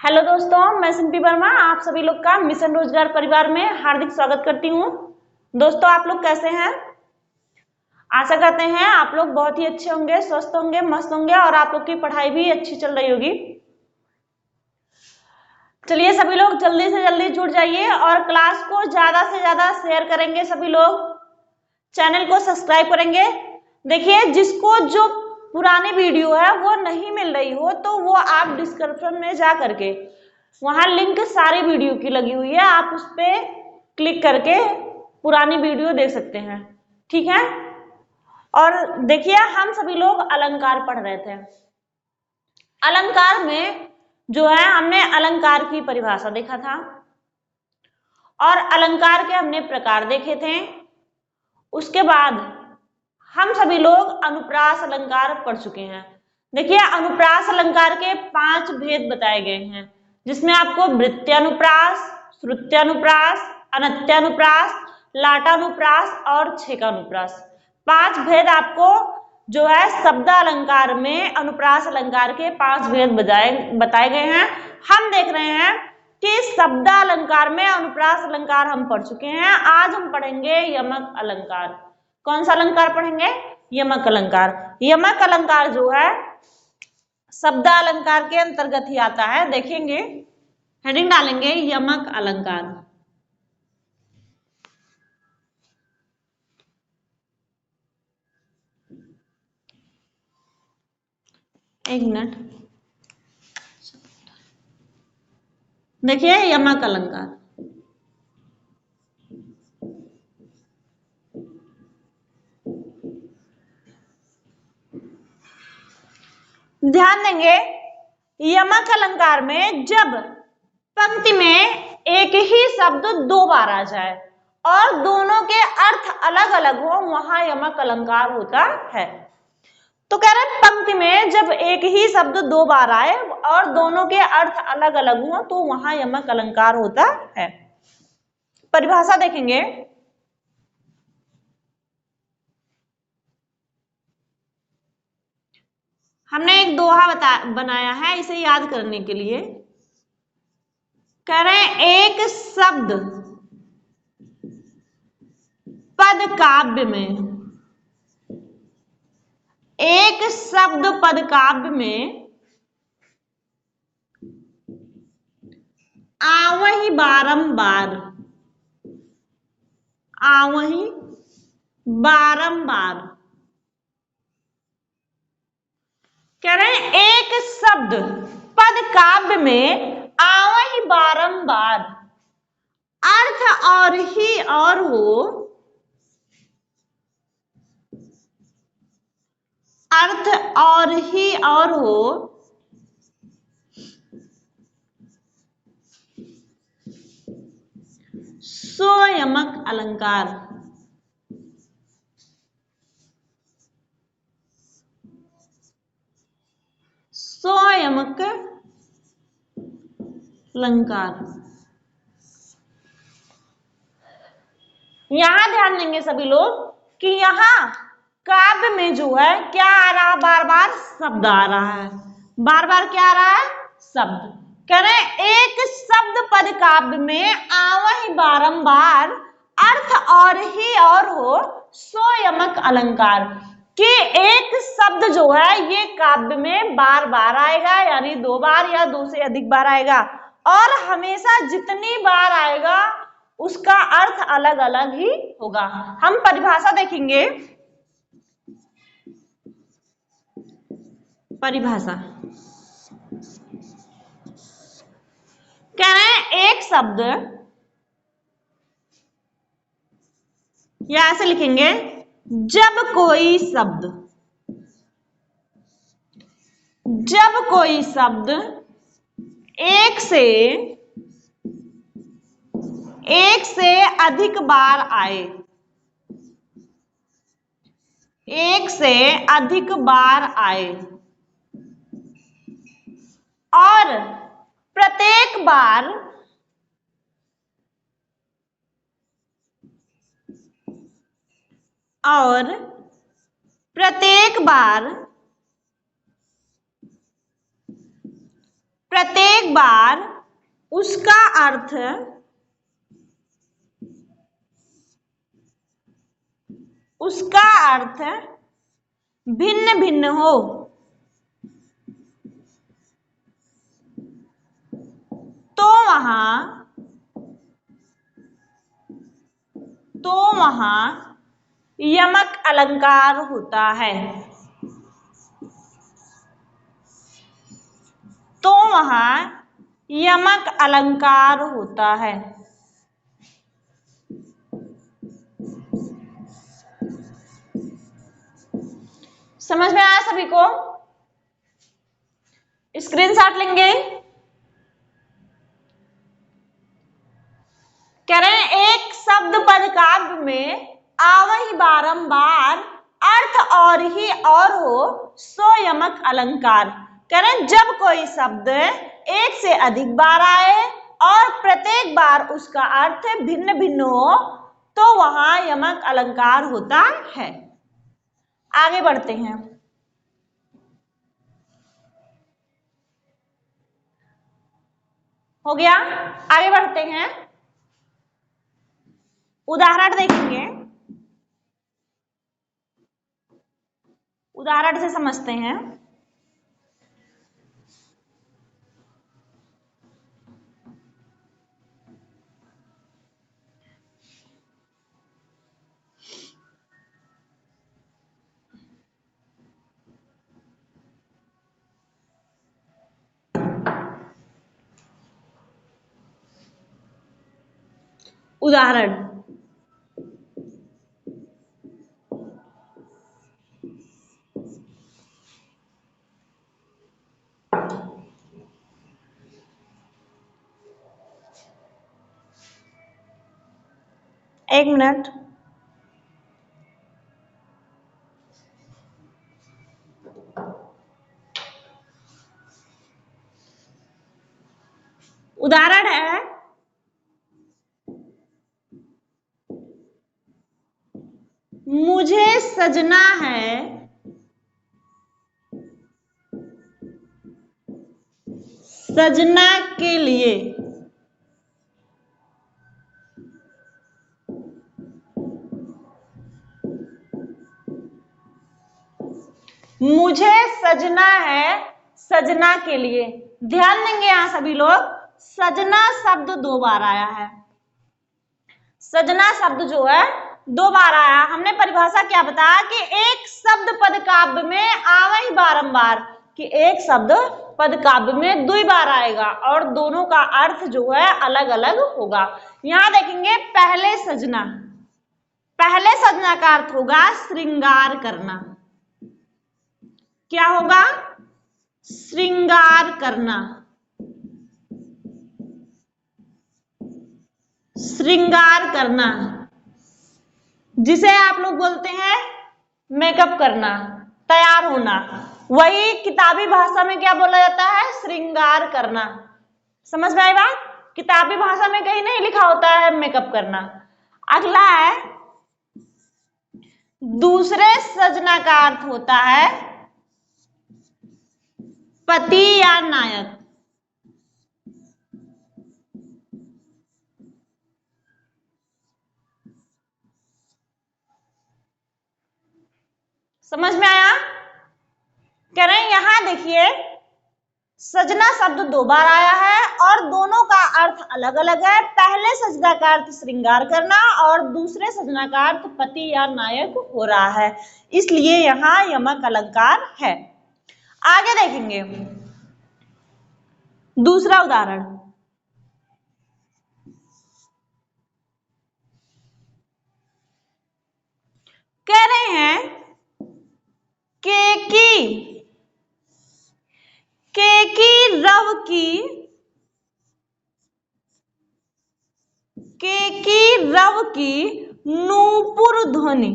Hello दोस्तों, मैं सिंपी वर्मा आप सभी लोग का मिशन रोजगार परिवार में हार्दिक स्वागत करती हूँ। दोस्तों, आप लोग कैसे हैं? आशा करते हैं आप लोग बहुत ही अच्छे होंगे, स्वस्थ होंगे, मस्त होंगे और आप लोग की पढ़ाई भी अच्छी चल रही होगी। चलिए सभी लोग जल्दी से जल्दी जुड़ जाइए और क्लास को ज्यादा से ज्यादा शेयर करेंगे। सभी लोग चैनल को सब्सक्राइब करेंगे। देखिए, जिसको जो पुरानी वीडियो है वो नहीं मिल रही हो तो वो आप डिस्क्रिप्शन में जा करके वहां लिंक सारी वीडियो की लगी हुई है, आप उस पर क्लिक करके पुरानी वीडियो देख सकते हैं। ठीक है। और देखिए, हम सभी लोग अलंकार पढ़ रहे थे। अलंकार में जो है हमने अलंकार की परिभाषा देखा था और अलंकार के हमने प्रकार देखे थे। उसके बाद हम सभी लोग अनुप्रास अलंकार पढ़ चुके हैं। देखिए, अनुप्रास अलंकार के 5 भेद बताए गए हैं, जिसमें आपको वृत्त्यानुप्रास, श्रुत्यानुप्रास, अनत्यानुप्रास, लाटानुप्रास और छेकानुप्रास 5 भेद आपको जो है शब्द अलंकार में अनुप्रास अलंकार के 5 भेद बताए गए हैं। हम देख रहे हैं कि शब्द अलंकार में अनुप्रास अलंकार हम पढ़ चुके हैं। आज हम पढ़ेंगे यमक अलंकार। कौन सा अलंकार पढ़ेंगे? यमक अलंकार। यमक अलंकार जो है शब्द अलंकार के अंतर्गत ही आता है। देखेंगे, हेडिंग डालेंगे यमक अलंकार। एक मिनट, देखिए यमक अलंकार। ध्यान देंगे, यमक अलंकार में जब पंक्ति में एक ही शब्द 2 बार आ जाए और दोनों के अर्थ अलग अलग हो, वहां यमक अलंकार होता है। तो कह रहे हैं पंक्ति में जब एक ही शब्द 2 बार आए और दोनों के अर्थ अलग अलग हो तो वहां यमक अलंकार होता है। परिभाषा देखेंगे। हमने एक दोहा बनाया है इसे याद करने के लिए। कह रहे हैं एक शब्द पद काव्य में, एक शब्द पद काव्य में आवहि बारंबार, आवहि बारंबार। कह रहे हैं एक शब्द पद काव्य में आवहि बारंबार, अर्थ और ही और हो, अर्थ और ही और हो, सो यमक अलंकार। सो यमक अलंकार। यहां ध्यान देंगे सभी लोग कि यहां काव्य में जो है क्या आ रहा, बार बार शब्द आ रहा है। बार बार क्या आ रहा है? शब्द। कह रहे हैं एक शब्द पद काव्य में आवहि बारंबार, अर्थ और ही और हो, सो यमक अलंकार। कि एक शब्द जो है ये काव्य में बार बार आएगा, यानी 2 बार या 2 से अधिक बार आएगा, और हमेशा जितनी बार आएगा उसका अर्थ अलग अलग ही होगा। हम परिभाषा देखेंगे। परिभाषा कह रहे हैं एक शब्द, या ऐसे लिखेंगे, जब कोई शब्द, जब कोई शब्द एक से अधिक बार आए, एक से अधिक बार आए और प्रत्येक बार प्रत्येक बार उसका अर्थ भिन्न भिन्न हो। तो वहां यमक अलंकार होता है। तो वहां यमक अलंकार होता है। समझ में आया सभी को? स्क्रीनशॉट लेंगे। कह रहे हैं एक शब्द पद काव्य में आवहि बारंबार अर्थ और ही और हो सो यमक अलंकार। कह रहे हैं जब कोई शब्द एक से अधिक बार आए और प्रत्येक बार उसका अर्थ भिन्न भिन्न हो तो वहां यमक अलंकार होता है। आगे बढ़ते हैं। हो गया? आगे बढ़ते हैं, उदाहरण देखेंगे। उदाहरण से समझते हैं। उदाहरण, एक मिनट। उदाहरण है मुझे सजना है सजना के लिए। मुझे सजना है सजना के लिए। ध्यान देंगे यहां सभी लोग, सजना शब्द 2 बार आया है। सजना शब्द जो है 2 बार आया। हमने परिभाषा क्या बताया कि एक शब्द पद काव्य में आवहि बारंबार, कि एक शब्द पद काव्य में 2 बार आएगा और दोनों का अर्थ जो है अलग अलग होगा। यहां देखेंगे पहले सजना का अर्थ होगा श्रृंगार करना। क्या होगा? श्रृंगार करना। श्रृंगार करना जिसे आप लोग बोलते हैं मेकअप करना, तैयार होना, वही किताबी भाषा में क्या बोला जाता है? श्रृंगार करना। समझ में आई बात? किताबी भाषा में कहीं नहीं लिखा होता है मेकअप करना। अगला है दूसरे सजना का अर्थ होता है पति या नायक। समझ में आया? कह रहे हैं यहां देखिए सजना शब्द 2 बार आया है और दोनों का अर्थ अलग अलग है। पहले सजना का अर्थ श्रृंगार करना और दूसरे सजना का अर्थ पति या नायक हो रहा है, इसलिए यहां यमक अलंकार है। आगे देखेंगे दूसरा उदाहरण। कह रहे हैं केकी रव की नूपुर ध्वनि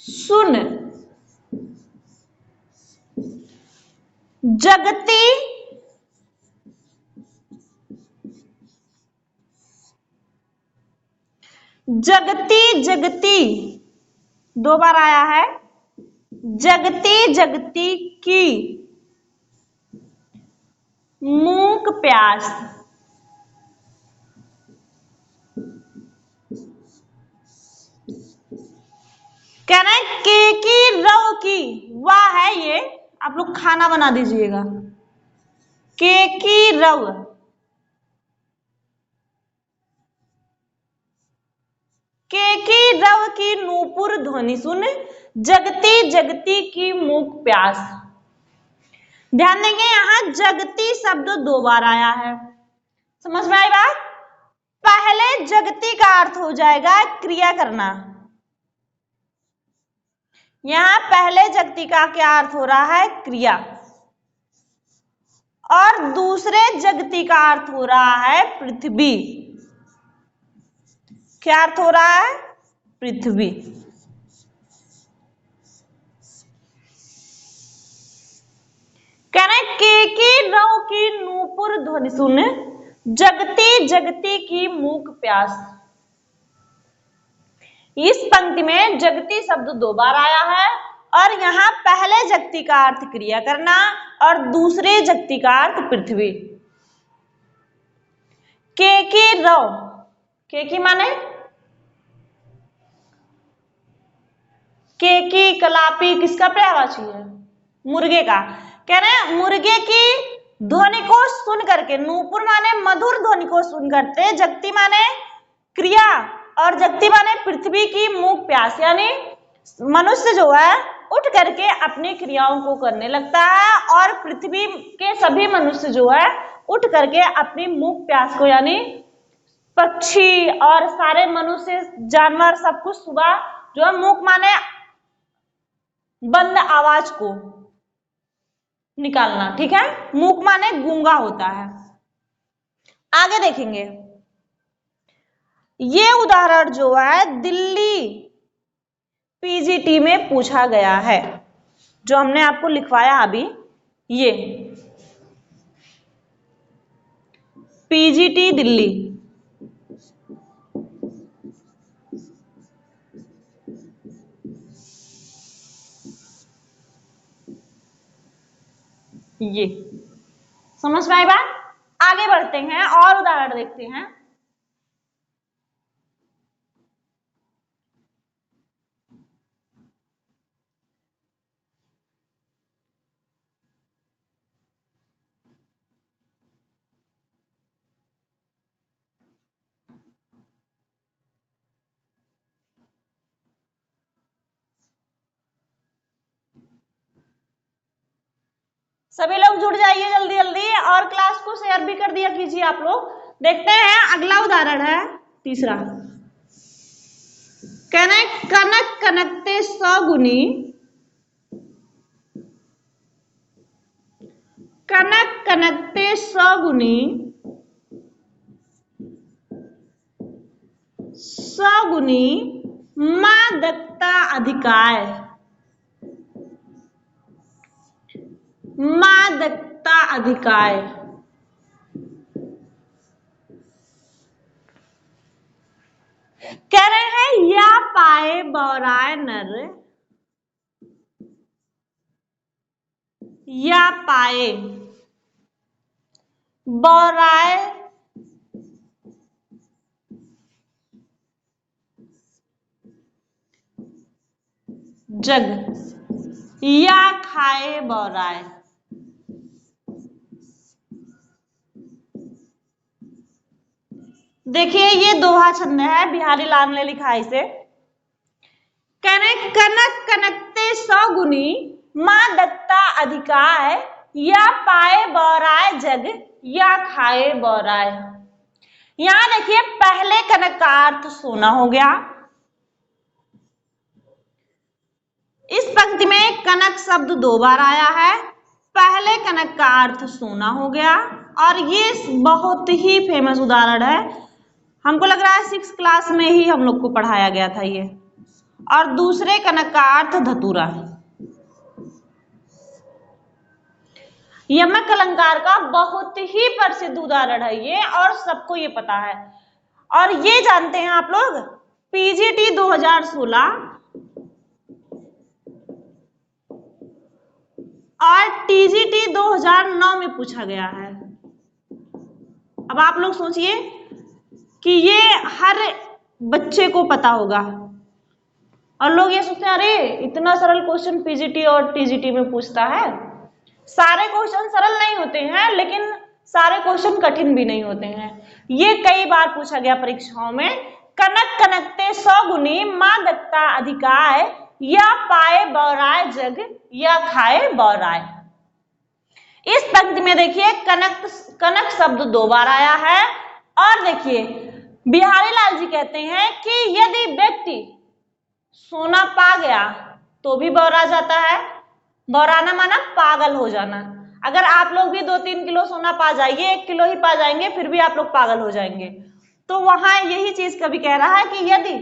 सुन जगती 2 बार आया है। जगती जगती की मूक प्यास। कह रहे हैं के की रव की, वाह है ये, आप लोग खाना बना दीजिएगा। के की रव, के की रव की नूपुर ध्वनि सुन, जगती जगती की मूक प्यास। ध्यान देंगे यहां जगती शब्द 2 बार आया है, समझ में आई बात। पहले जगती का अर्थ हो जाएगा क्रिया करना, यहां पहले जगती का क्या अर्थ हो रहा है, क्रिया, और दूसरे जगती का अर्थ हो रहा है पृथ्वी। क्या अर्थ हो रहा है, पृथ्वी। कह रहे के की रव की नूपुर ध्वनि सुन, जगती जगती की मूक प्यास। इस पंक्ति में जगती शब्द 2 बार आया है और यहाँ पहले जगती का अर्थ क्रिया करना और दूसरे जगती का अर्थ पृथ्वी। के की रव, के की माने के की कलापी किसका पर्यायवाची है, मुर्गे का। कह रहे हैं मुर्गे की ध्वनि को सुन करके, नूपुर माने मधुर ध्वनि को सुन करते, जगती माने क्रिया और जगती माने पृथ्वी की मूक प्यास, यानी मनुष्य जो है उठ करके अपनी क्रियाओं को करने लगता है और पृथ्वी के सभी मनुष्य जो है उठ करके अपनी मूक प्यास को, यानी पक्षी और सारे मनुष्य जानवर सब कुछ सुबह जो है मूक माने बंद आवाज को निकालना, ठीक है, मूक माने गूंगा होता है। आगे देखेंगे, ये उदाहरण जो है दिल्ली पीजीटी में पूछा गया है, जो हमने आपको लिखवाया अभी, ये पीजीटी दिल्ली। ये समझ में आई बात। आगे बढ़ते हैं और उदाहरण देखते हैं। सभी लोग जुड़ जाइए जल्दी जल्दी और क्लास को शेयर भी कर दिया कीजिए आप लोग। देखते हैं अगला उदाहरण है तीसरा। कहना है कनक कनकते 100 गुनी, कनक कनकते 100 गुनी, 100 गुनी मादकता अधिकाय, मादकता अधिकाय। कह रहे हैं या पाए बौराए नर, या पाए बौराए जग, या खाए बौराए। देखिए ये दोहा छंद है, बिहारी लाल ने लिखा है इसे। कनक कनक कनकते 100 गुनी मादकता अधिकाय, या पाए बौराए जग, या खाए बौराए। यहां देखिए पहले कनक का अर्थ सोना हो गया। इस पंक्ति में कनक शब्द 2 बार आया है, पहले कनक का अर्थ सोना हो गया और ये बहुत ही फेमस उदाहरण है, हमको लग रहा है 6th क्लास में ही हम लोग को पढ़ाया गया था ये। और दूसरे कनक का अर्थ धतूरा। यमक अलंकार का बहुत ही प्रसिद्ध उदाहरण है ये और सबको ये पता है। और ये जानते हैं आप लोग पीजीटी 2016 टीजीटी 2009 में पूछा गया है। अब आप लोग सोचिए कि ये हर बच्चे को पता होगा, और लोग ये सोचते हैं अरे इतना सरल क्वेश्चन पीजीटी और टीजीटी में पूछता है। सारे क्वेश्चन सरल नहीं होते हैं, लेकिन सारे क्वेश्चन कठिन भी नहीं होते हैं। ये कई बार पूछा गया परीक्षाओं में। कनक कनकते 100 गुनी, माँ दत्ता अधिकाय, या पाए बौराय जग, या खाए बौराय। इस पंक्ति में देखिए कनक कनक शब्द 2 बार आया है, और देखिए बिहारी लाल जी कहते हैं कि यदि व्यक्ति सोना पा गया तो भी बौरा जाता है। बौराना माना पागल हो जाना। अगर आप लोग भी 2-3 किलो सोना पा जाइए, 1 किलो ही पा जाएंगे, फिर भी आप लोग पागल हो जाएंगे। तो वहां यही चीज कवि कह रहा है कि यदि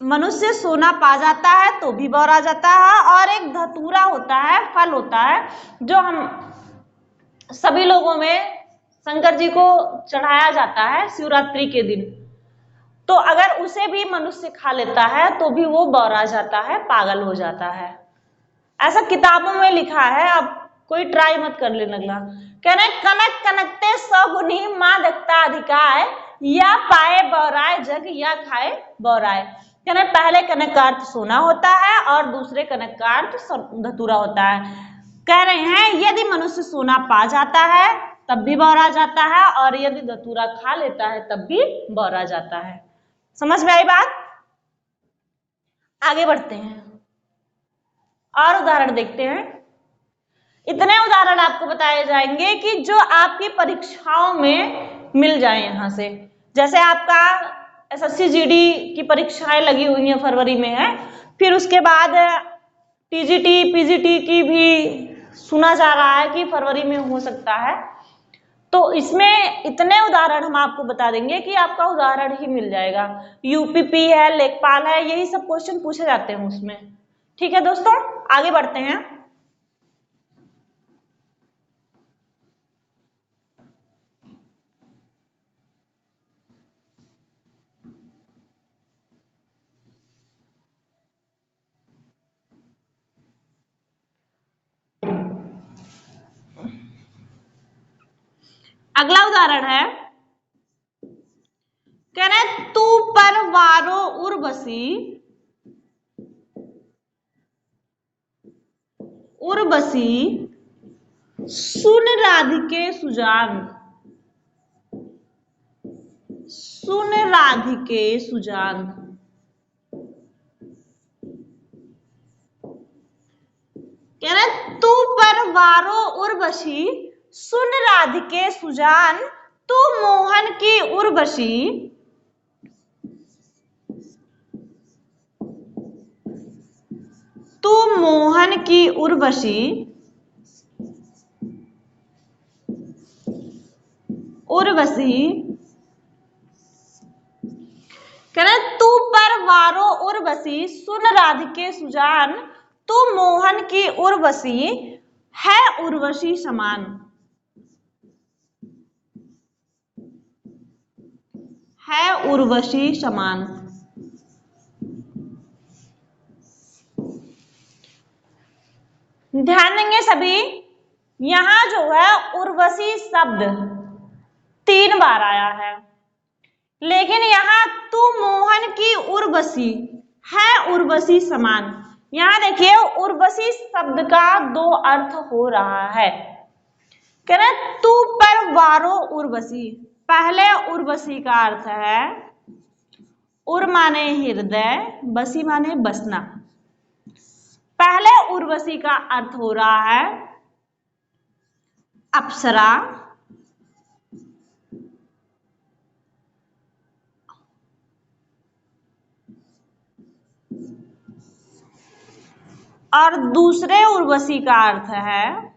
मनुष्य सोना पा जाता है तो भी बौरा जाता है। और एक धतूरा होता है, फल होता है, जो हम सभी लोगों में शंकर जी को चढ़ाया जाता है शिवरात्रि के दिन। तो अगर उसे भी मनुष्य खा लेता है तो भी वो बौरा जाता है, पागल हो जाता है। ऐसा किताबों में लिखा है, अब कोई ट्राई मत कर लेने लगा। कह रहे कनक कनकते 100 गुनी, माँ दत्ता अधिकाय, या पाए बौराय जग, या खाए बौराय। कह रहे पहले कनक का अर्थ सोना होता है और दूसरे कनक का अर्थ धतूरा होता है। कह रहे हैं यदि मनुष्य सोना पा जाता है तब भी बौरा जाता है, और यदि धतूरा खा लेता है तब भी बौरा जाता है। समझ में आई बात? आगे बढ़ते हैं और उदाहरण देखते हैं। इतने उदाहरण आपको बताए जाएंगे कि जो आपकी परीक्षाओं में मिल जाए यहां से। जैसे आपका एसएससी जीडी की परीक्षाएं लगी हुई हैं, फरवरी में है, फिर उसके बाद टीजीटी पीजीटी की भी सुना जा रहा है कि फरवरी में हो सकता है। तो इसमें इतने उदाहरण हम आपको बता देंगे कि आपका उदाहरण ही मिल जाएगा। यूपीपी है, लेखपाल है, यही सब क्वेश्चन पूछे जाते हैं उसमें। ठीक है दोस्तों, आगे बढ़ते हैं। अगला उदाहरण है, कह रहे तू पर वारो उर्वशी, उर्वशी सुन राधिके सुजान, सुन राधिके सुजान। कह रहे तू पर वारो उर्वशी, सुन राधिके सुजान, तू मोहन की उर्वशी, तू मोहन की उर्वशी, उर्वशी। कह रहे तू पर वारो उर्वशी, सुन राधिके सुजान, तू मोहन की उर्वशी, है उर्वशी समान, है उर्वशी समान। ध्यान देंगे सभी, यहां जो है उर्वशी शब्द 3 बार आया है, लेकिन यहां तू मोहन की उर्वशी, है उर्वशी समान। यहां देखिए उर्वशी शब्द का 2 अर्थ हो रहा है। कह रहे तू पर वारो उर्वशी, पहले उर्वशी का अर्थ है उर माने हृदय, बसी माने बसना। पहले उर्वशी का अर्थ हो रहा है अप्सरा, और दूसरे उर्वशी का अर्थ है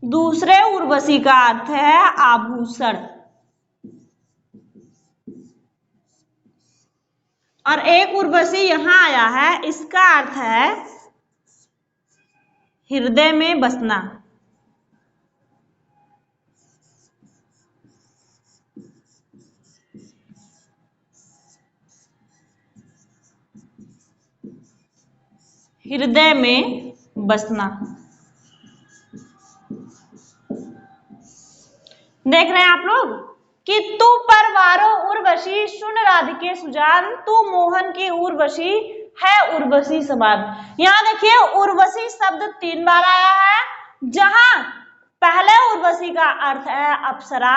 दूसरे उर्वशी का अर्थ है आभूषण, और एक उर्वशी यहां आया है, इसका अर्थ है हृदय में बसना। हृदय में बसना। देख रहे हैं आप लोग कि तू परवारो उर्वशी सुन राधिके सुजान, तू मोहन की उर्वशी है उर्वशी समान। यहाँ देखिए उर्वशी शब्द 3 बार आया है, जहां पहले उर्वशी का अर्थ है अप्सरा,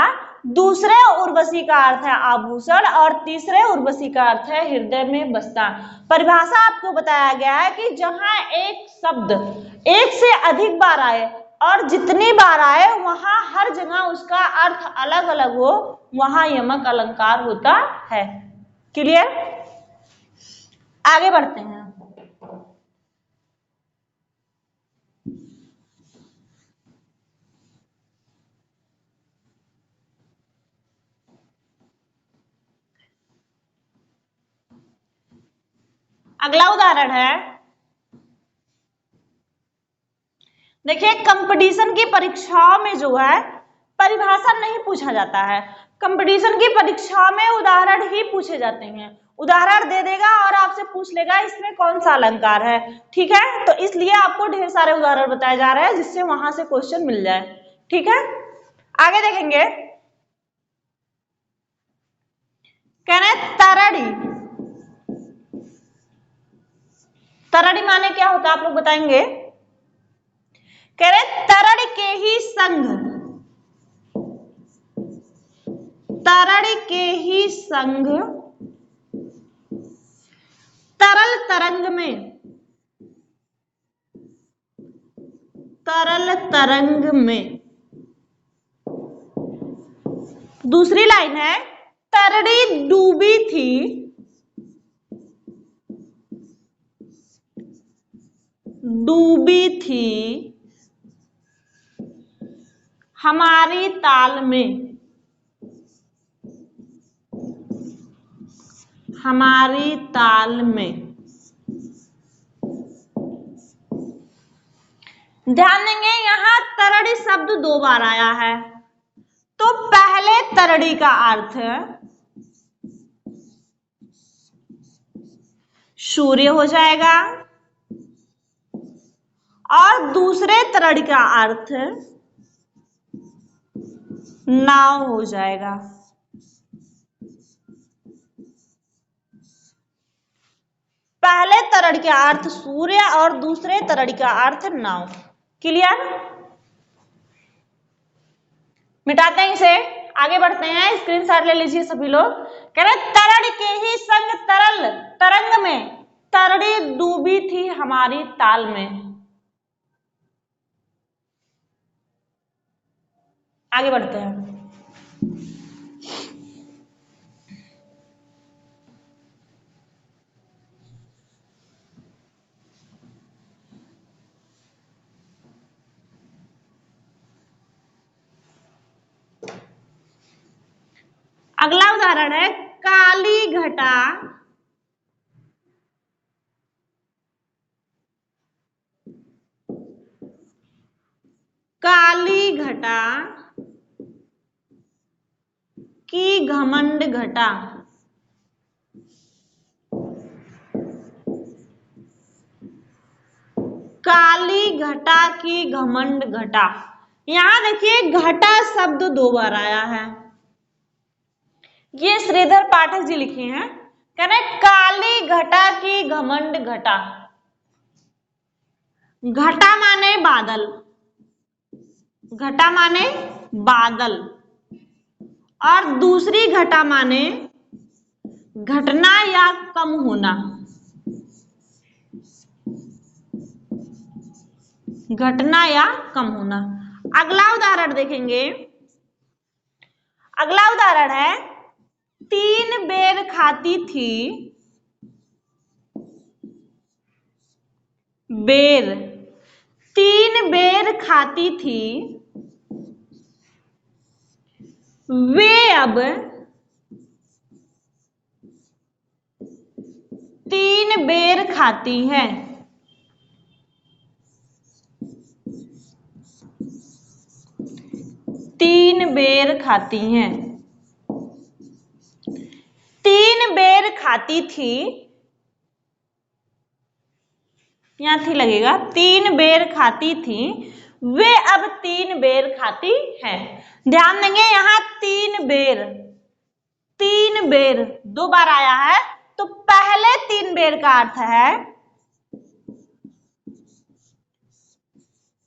दूसरे उर्वशी का अर्थ है आभूषण और तीसरे उर्वशी का अर्थ है हृदय में बसना। परिभाषा आपको बताया गया है कि जहां एक शब्द एक से अधिक बार आए और जितनी बार आए वहां हर जगह उसका अर्थ अलग अलग हो, वहां यमक अलंकार होता है। क्लियर? आगे बढ़ते हैं। अगला उदाहरण है, देखिए कंपटीशन की परीक्षाओं में जो है परिभाषा नहीं पूछा जाता है, कंपटीशन की परीक्षा में उदाहरण ही पूछे जाते हैं। उदाहरण दे देगा और आपसे पूछ लेगा इसमें कौन सा अलंकार है। ठीक है, तो इसलिए आपको ढेर सारे उदाहरण बताए जा रहे हैं जिससे वहां से क्वेश्चन मिल जाए। ठीक है, आगे देखेंगे। कह रहे तरड़ी, तरड़ी माने क्या होता है आप लोग बताएंगे? कह रहे तरड़ के ही संग, तरड़ के ही संग तरल तरंग में, तरल तरंग में। दूसरी लाइन है तरड़ी डूबी थी, डूबी थी हमारी ताल में, हमारी ताल में। ध्यान देंगे यहां तरड़ी शब्द 2 बार आया है, तो पहले तरड़ी का अर्थ सूर्य हो जाएगा और दूसरे तरड़ी का अर्थ नाव हो जाएगा। पहले तरड़ी का अर्थ सूर्य और दूसरे तरड़ी का अर्थ नाव। क्लियर? मिटाते हैं इसे, आगे बढ़ते हैं। स्क्रीनशॉट ले लीजिए सभी लोग। कह रहे तरड़ के ही संग तरल तरंग में तरड़ी डूबी थी हमारी ताल में। आगे बढ़ते हैं। अगला उदाहरण है काली घटा, काली घटा की घमंड घटा। काली घटा की घमंड घटा। यहां देखिए घटा शब्द 2 बार आया है, ये श्रीधर पाठक जी लिखे हैं। कह रहे काली घटा की घमंड घटा। घटा माने बादल, घटा माने बादल और दूसरी घटा माने घटना या कम होना, घटना या कम होना। अगला उदाहरण देखेंगे। अगला उदाहरण है 3 बेर खाती थी, बेर 3 बेर खाती थी वे अब 3 बेर खाती हैं। तीन बेर खाती हैं। 3 बेर खाती थी यहाँ थी लगेगा, 3 बेर खाती थी वे अब 3 बेर खाती हैं। ध्यान देंगे यहाँ 3 बेर, 3 बेर 2 बार आया है, तो पहले 3 बेर का अर्थ है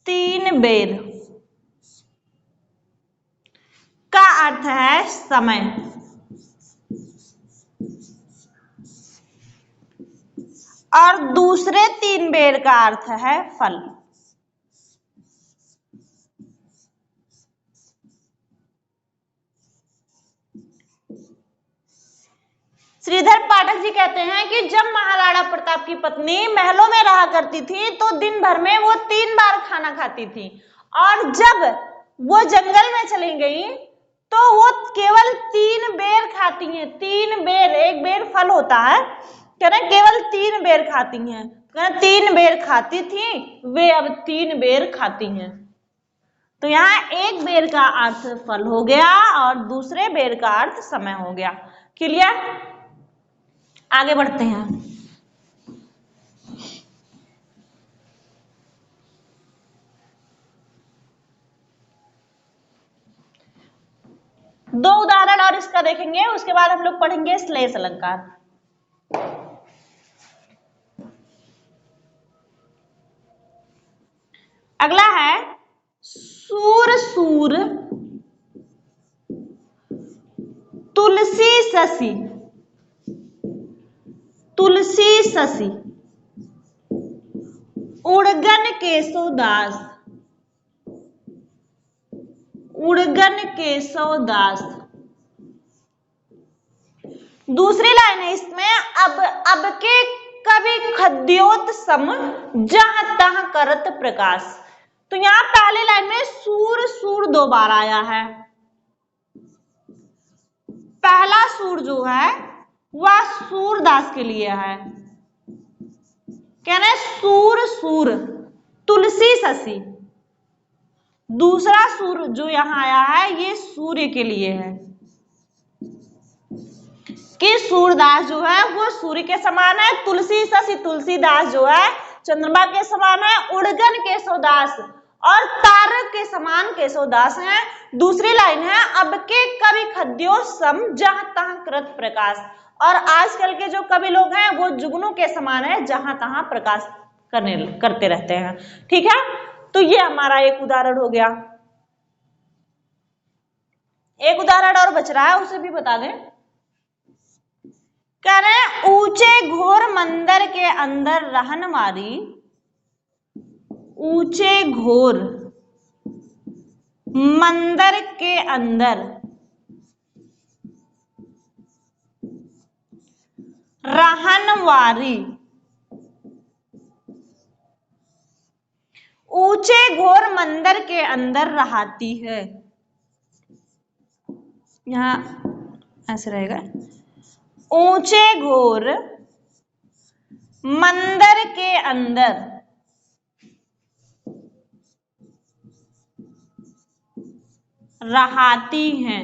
3 बेर का अर्थ है समय, और दूसरे 3 बेर का अर्थ है फल। श्रीधर पाठक जी कहते हैं कि जब महाराणा प्रताप की पत्नी महलों में रहा करती थी तो दिन भर में वो 3 बार खाना खाती थी, और जब वो जंगल में चली गई तो वो केवल 3 बेर खाती हैं। 3 बेर, एक बेर फल होता है, कह रहे केवल 3 बेर खाती हैं, कह रहे 3 बेर खाती थी वे अब 3 बेर खाती हैं। तो यहाँ एक बेर का अर्थ फल हो गया और दूसरे बेर का अर्थ समय हो गया। क्लियर? आगे बढ़ते हैं। दो उदाहरण और इसका देखेंगे, उसके बाद हम लोग पढ़ेंगे श्लेष अलंकार। अगला है सूर सूर तुलसी शशि, तुलसी शशि उड़गन केशव दास, उड़गन केशव दास। दूसरी लाइन है इसमें, अब के कवि खद्योत सम जहां तहां करत प्रकाश। तो यहां पहली लाइन में सूर सूर 2 बार आया है। पहला सूर जो है वह सूरदास के लिए है, कहना है सूर सूर तुलसी शशि। दूसरा सूर जो यहां आया है ये सूर्य के लिए है, कि सूरदास जो है वो सूर्य के समान है, तुलसी शशि तुलसीदास जो है चंद्रमा के समान है, उड़गन केशवदास और तारक के समान केशवदास हैं। दूसरी लाइन है अब के कवि खद्यो सम जहां तहां कृत प्रकाश, और आजकल के जो कवि लोग हैं वो जुगनू के समान है, जहां तहां प्रकाश करते रहते हैं। ठीक है, तो ये हमारा एक उदाहरण हो गया। एक उदाहरण और बच रहा है, उसे भी बता दें। कह रहे ऊंचे घोर मंदिर के अंदर रहन वाली, ऊंचे घोर मंदिर के अंदर रहनवारी, ऊंचे घोर मंदिर के अंदर रहती है। यहां ऐसे रहेगा, ऊंचे घोर मंदिर के अंदर रहती हैं।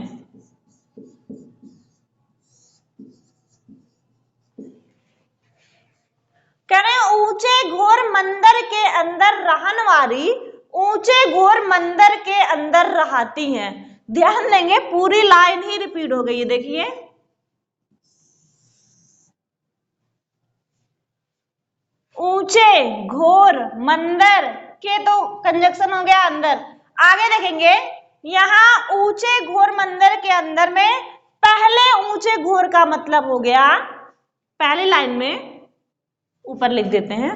कह रहे ऊंचे घोर मंदिर के अंदर रहन वाली, ऊंचे घोर मंदिर के अंदर रहती हैं। ध्यान देंगे पूरी लाइन ही रिपीट हो गई है, देखिए ऊंचे घोर मंदिर के तो कंजक्शन हो गया अंदर। आगे देखेंगे यहां ऊंचे घोर मंदिर के अंदर में पहले ऊंचे घोर का मतलब हो गया, पहली लाइन में ऊपर लिख देते हैं,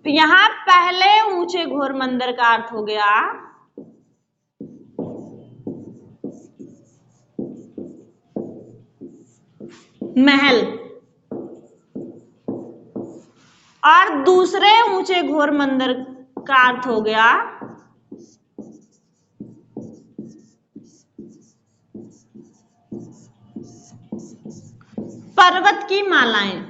तो यहां पहले ऊंचे घोर मंदिर का अर्थ हो गया महल, और दूसरे ऊंचे घोर मंदिर का अर्थ हो गया पर्वत की मालाएं।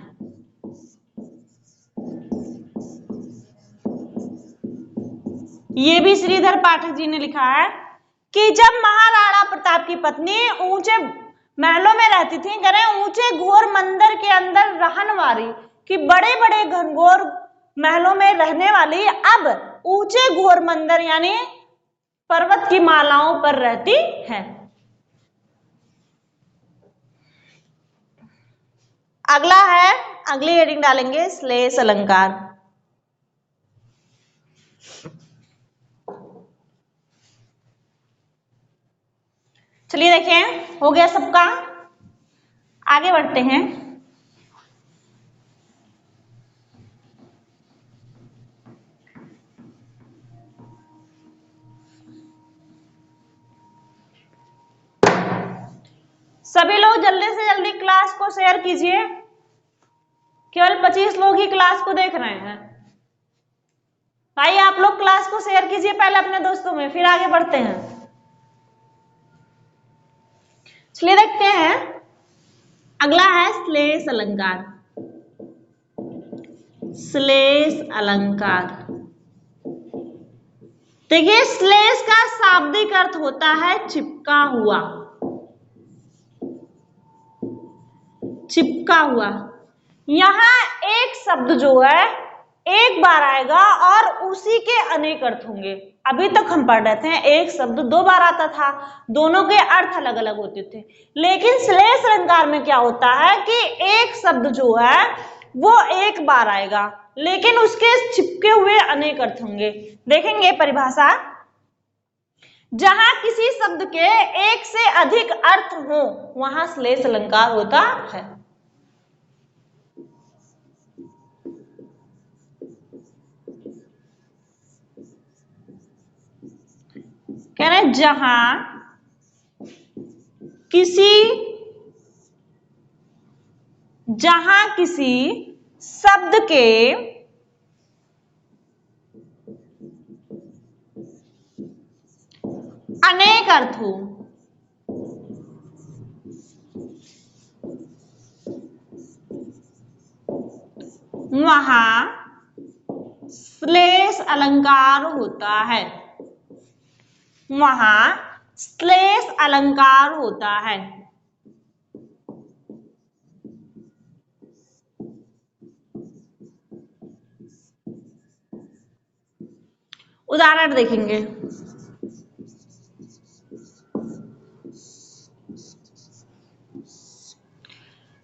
ये भी श्रीधर पाठक जी ने लिखा है कि जब महाराणा प्रताप की पत्नी ऊंचे महलों में रहती थी, करें ऊंचे घोर मंदिर के अंदर रहन वाली, कि बड़े बड़े घनघोर महलों में रहने वाली अब ऊंचे घोर मंदिर यानी पर्वत की मालाओं पर रहती है। अगला है, अगली हेडिंग डालेंगे श्लेष अलंकार। चलिए देखें, हो गया सबका, आगे बढ़ते हैं। सभी लोग जल्दी से जल्दी क्लास को शेयर कीजिए। केवल 25 लोग ही क्लास को देख रहे हैं। भाई आप लोग क्लास को शेयर कीजिए पहले अपने दोस्तों में, फिर आगे बढ़ते हैं। चलिए देखते हैं, अगला है श्लेष अलंकार। श्लेष अलंकार, देखिए श्लेष का शाब्दिक अर्थ होता है चिपका हुआ, चिपका हुआ। यहां एक शब्द जो है एक बार आएगा और उसी के अनेक अर्थ होंगे। अभी तक हम पढ़ रहे थे एक शब्द 2 बार आता था, दोनों के अर्थ अलग अलग होते थे। लेकिन श्लेष अलंकार में क्या होता है कि एक शब्द जो है वो एक बार आएगा, लेकिन उसके चिपके हुए अनेक अर्थ होंगे। देखेंगे परिभाषा, जहां किसी शब्द के एक से अधिक अर्थ हो वहां श्लेष अलंकार होता है। कह रहे जहां किसी शब्द के अनेक अर्थ हो वहां श्लेष अलंकार होता है, वहां श्लेष अलंकार होता है। उदाहरण देखेंगे,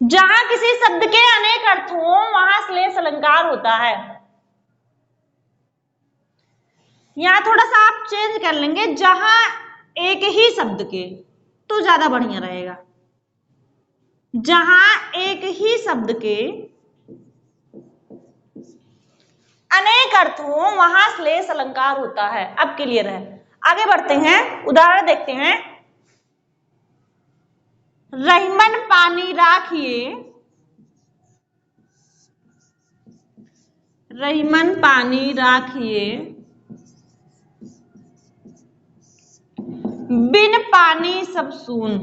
जहां किसी शब्द के अनेक अर्थ हो वहां श्लेष अलंकार होता है। यहां थोड़ा सा आप चेंज कर लेंगे, जहां एक ही शब्द के, तो ज्यादा बढ़िया रहेगा। जहां एक ही शब्द के अनेक अर्थ हो वहां श्लेष अलंकार होता है। अब क्लियर है, आगे बढ़ते हैं, उदाहरण देखते हैं। रहीमन पानी राखिए, रहीमन पानी राखिए, बिन पानी सब सून,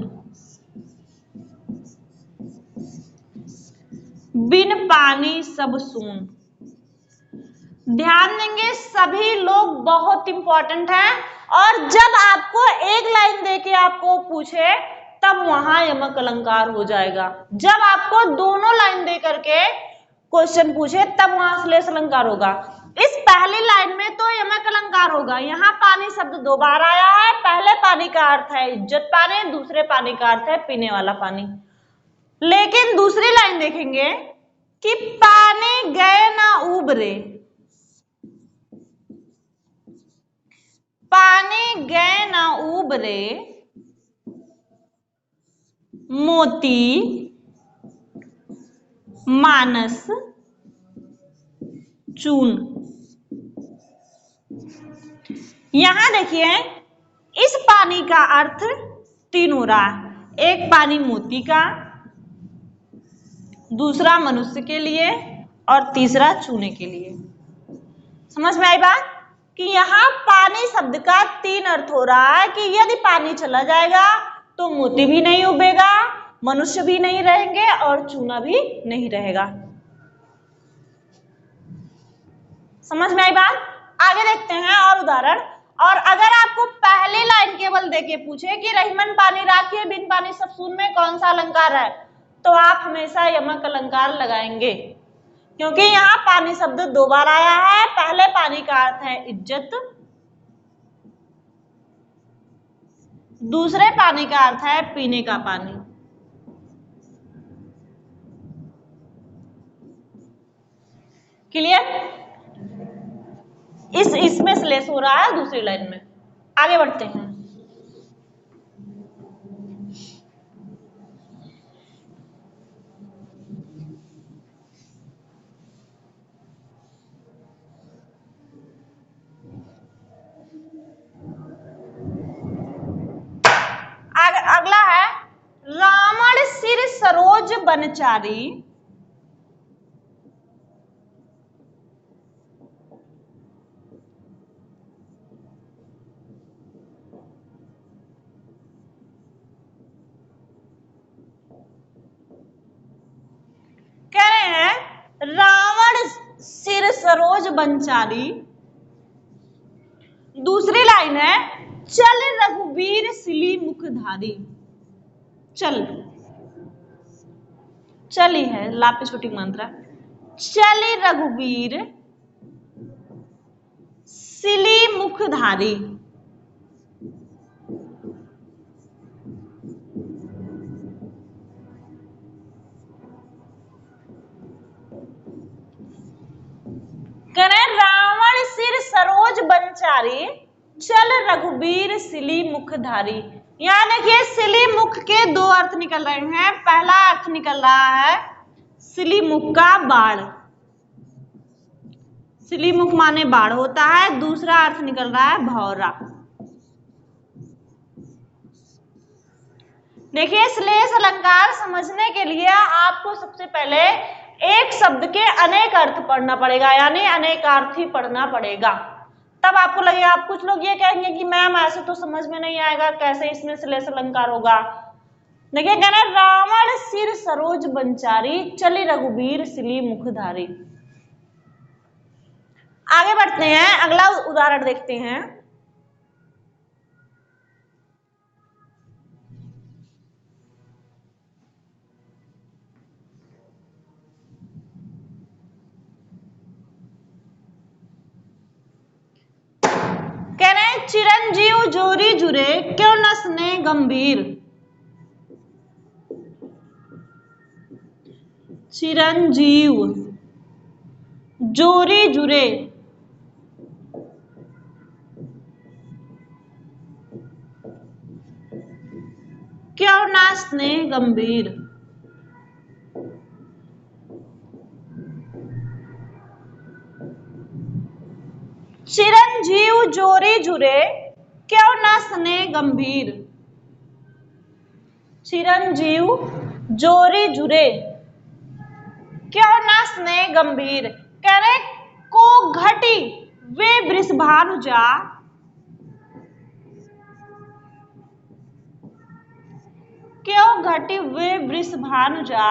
बिन पानी सब सून। ध्यान देंगे, सभी लोग बहुत इंपॉर्टेंट हैं, और जब आपको एक लाइन देके आपको पूछे तब वहां यमक अलंकार हो जाएगा। जब आपको दोनों लाइन दे करके क्वेश्चन पूछे तब वहां श्लेष अलंकार होगा। इस पहली लाइन में तो यमक अलंकार होगा। यहाँ पानी शब्द 2 बार आया है। पहले पानी का अर्थ है इज्जत पानी, दूसरे पानी का अर्थ है पीने वाला पानी। लेकिन दूसरी लाइन देखेंगे कि पानी गए ना उबरे, पानी गए ना उबरे, मोती मानस चून। यहां देखिए, इस पानी का अर्थ 3 हो रहा है। एक पानी मोती का, दूसरा मनुष्य के लिए, और तीसरा चूने के लिए। समझ में आई बात कि यहाँ पानी शब्द का 3 अर्थ हो रहा है कि यदि पानी चला जाएगा तो मोती भी नहीं उबेगा, मनुष्य भी नहीं रहेंगे और चूना भी नहीं रहेगा। समझ में आई बात? आगे देखते हैं और उदाहरण। और अगर आपको पहली लाइन केवल देके पूछे कि रहीमन पानी राखिए बिन पानी सब सून में कौन सा अलंकार है, तो आप हमेशा यमक अलंकार लगाएंगे, क्योंकि यहाँ पानी शब्द 2 बार आया है। पहले पानी का अर्थ है इज्जत, दूसरे पानी का अर्थ है पीने का पानी। क्लियर? इसमें स्लेस हो रहा है दूसरी लाइन में। आगे बढ़ते हैं। अगला है रावण सिर सरोज बनचारी, कह रहे हैं रावण सिर सरोज बनचारी। दूसरी लाइन है चल रघुवीर सिली मुखधारी। चल, चली है लापे छोटी मात्रा, चली रघुवीर सिली मुखधारी। करें रावण सिर सरोज बनचारी, चल रघुवीर सिली मुखधारी। यहां देखिए सिली मुख के 2 अर्थ निकल रहे हैं। पहला अर्थ निकल रहा है सिली मुख का बाढ़, सिली मुख माने बाढ़ होता है। दूसरा अर्थ निकल रहा है भौरा। देखिए श्लेष अलंकार समझने के लिए आपको सबसे पहले एक शब्द के अनेक अर्थ पढ़ना पड़ेगा, यानी अनेकार्थी पढ़ना पड़ेगा, तब आपको लगेगा। आप कुछ लोग ये कहेंगे कि मैम ऐसे तो समझ में नहीं आएगा, कैसे इसमें श्लेष अलंकार होगा। देखिए कहना रावण सिर सरोज बनचारी, चली रघुवीर सिली मुखधारी। आगे बढ़ते हैं, अगला उदाहरण देखते हैं। कह रहे हैं चिरंजीव जोरी जुरे क्यों न स्नेह गंभीर। चिरंजीव जोरी जुरे क्यों न स्नेह गंभीर। चिरंजीव जोरी जुरे क्यों न स्नेह गंभीर। चिरंजीव जोरी जुरे क्यों न स्नेह गंभीर। कह रहे को घटी वे वृषभानुजा, क्यों घटी वे वृषभानुजा,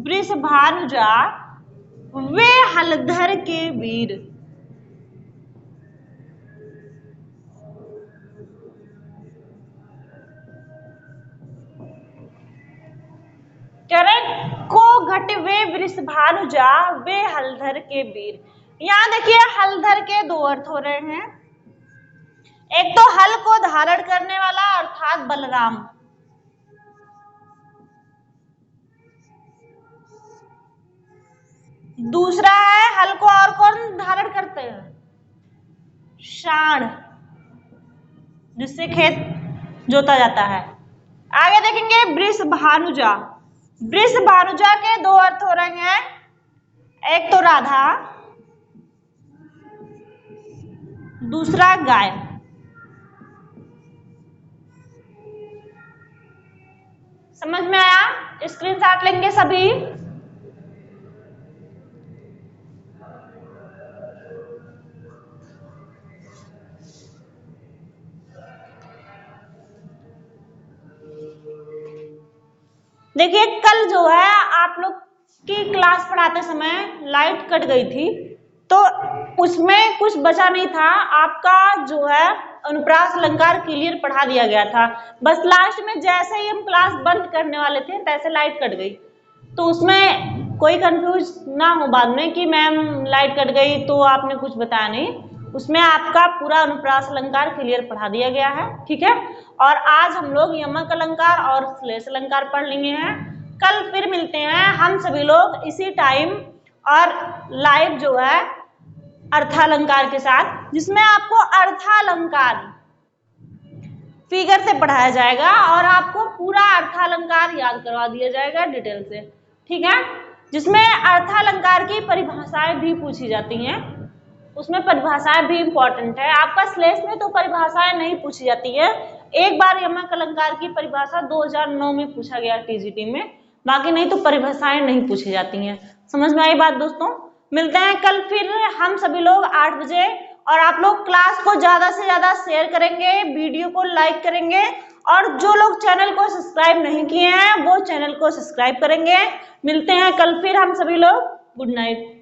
वृषभानुजा वे हलधर के वीर। को घट वे वृषभानुजा वे हलधर के वीर। यहां देखिए हलधर के 2 अर्थ हो रहे हैं। एक तो हल को धारण करने वाला अर्थात बलराम, दूसरा है हल को और कौन धारण करते हैं, षाण, जिससे खेत जोता जाता है। आगे देखेंगे वृषभानुजा। वृषभानुजा के 2 अर्थ हो रहे हैं, एक तो राधा, दूसरा गाय। समझ में आया? स्क्रीनशॉट लेंगे सभी। देखिए कल जो है आप लोग की क्लास पढ़ाते समय लाइट कट गई थी, तो उसमें कुछ बचा नहीं था, आपका जो है अनुप्रास अलंकार क्लियर पढ़ा दिया गया था। बस लास्ट में जैसे ही हम क्लास बंद करने वाले थे तैसे लाइट कट गई। तो उसमें कोई कंफ्यूज ना हो बाद में कि मैम लाइट कट गई तो आपने कुछ बताया नहीं, उसमें आपका पूरा अनुप्रास अलंकार क्लियर पढ़ा दिया गया है। ठीक है, और आज हम लोग यमक अलंकार और श्लेष अलंकार पढ़ लिए हैं। कल फिर मिलते हैं हम सभी लोग इसी टाइम और लाइव जो है अर्थालंकार के साथ, जिसमें आपको अर्थालंकार फिगर से पढ़ाया जाएगा और आपको पूरा अर्थालंकार याद करवा दिया जाएगा डिटेल से। ठीक है, जिसमें अर्थालंकार की परिभाषाएं भी पूछी जाती हैं, उसमें परिभाषाएं भी इंपॉर्टेंट है। आपका श्लेष में तो परिभाषाएं नहीं पूछी जाती है, एक बार यमक अलंकार की परिभाषा 2009 में पूछा गया टीजीटी में, बाकी नहीं तो परिभाषाएं नहीं पूछी जाती हैं। समझ में आई बात दोस्तों? मिलते हैं कल फिर हम सभी लोग 8 बजे, और आप लोग क्लास को ज्यादा से ज्यादा शेयर करेंगे, वीडियो को लाइक करेंगे, और जो लोग चैनल को सब्सक्राइब नहीं किए हैं वो चैनल को सब्सक्राइब करेंगे। मिलते हैं कल फिर हम सभी लोग। Good night.